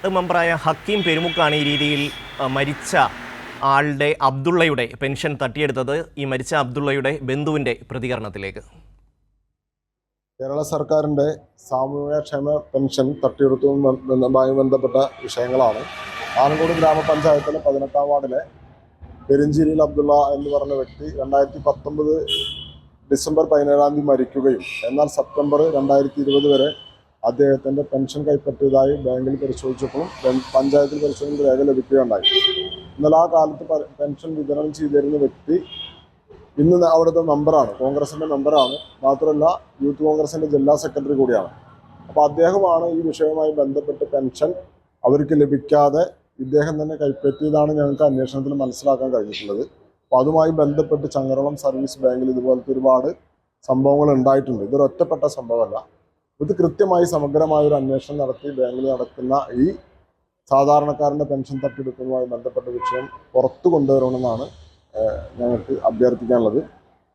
മെമ്പറായ ഹക്കീം പെരുമുക്കാണ് ഈ രീതിയിൽ മരിച്ച ആളുടെ അബ്ദുള്ളയുടെ പെൻഷൻ തട്ടിയെടുത്തത്. ഈ മരിച്ച അബ്ദുള്ളയുടെ ബന്ധുവിൻ്റെ പ്രതികരണത്തിലേക്ക്. കേരള സർക്കാരിൻ്റെ സാമൂഹ്യക്ഷേമ പെൻഷൻ തട്ടിയെടുത്തതുമായി ബന്ധപ്പെട്ട വിഷയങ്ങളാണ്. ആലങ്കോട് ഗ്രാമപഞ്ചായത്തിലെ 18-ാം വാർഡിലെ പെരിഞ്ചേരിയിൽ അബ്ദുള്ള എന്ന് പറഞ്ഞ വ്യക്തി 2019 ഡിസംബർ 17-ാം തീയതി മരിക്കുകയും എന്നാൽ സെപ്റ്റംബർ 2020 വരെ അദ്ദേഹത്തിൻ്റെ പെൻഷൻ കൈപ്പറ്റിയതായി ബാങ്കിൽ പരിശോധിച്ചപ്പോഴും പഞ്ചായത്തിൽ പരിശോധന രേഖ ലഭിക്കുകയുണ്ടായി. എന്നാൽ ആ കാലത്ത് പെൻഷൻ വിതരണം ചെയ്തിരുന്ന വ്യക്തി ഇന്ന് അവിടുത്തെ മെമ്പറാണ്, കോൺഗ്രസിൻ്റെ മെമ്പറാണ്, മാത്രമല്ല യൂത്ത് കോൺഗ്രസിൻ്റെ ജില്ലാ സെക്രട്ടറി കൂടിയാണ്. അപ്പോൾ അദ്ദേഹമാണ് ഈ വിഷയവുമായി ബന്ധപ്പെട്ട് പെൻഷൻ അവർക്ക് ലഭിക്കാതെ ഇദ്ദേഹം തന്നെ കൈപ്പറ്റിയതാണ് ഞങ്ങൾക്ക് അന്വേഷണത്തിൽ മനസ്സിലാക്കാൻ കഴിഞ്ഞിട്ടുള്ളത്. അപ്പോൾ അതുമായി ബന്ധപ്പെട്ട് ചങ്ങരകുളം സർവീസ് ബാങ്കിൽ ഇതുപോലത്തെ ഒരുപാട് സംഭവങ്ങൾ ഉണ്ടായിട്ടുണ്ട്. ഇതൊരു ഒറ്റപ്പെട്ട സംഭവമല്ല. ഇത് കൃത്യമായി സമഗ്രമായ ഒരു അന്വേഷണം നടത്തി ബാങ്കിൽ നടക്കുന്ന ഈ സാധാരണക്കാരൻ്റെ പെൻഷൻ തട്ടിയെടുക്കുന്നതുമായി ബന്ധപ്പെട്ട വിഷയം പുറത്തു കൊണ്ടുവരണമെന്നാണ് ഞങ്ങൾക്ക് അഭ്യർത്ഥിക്കാനുള്ളത്.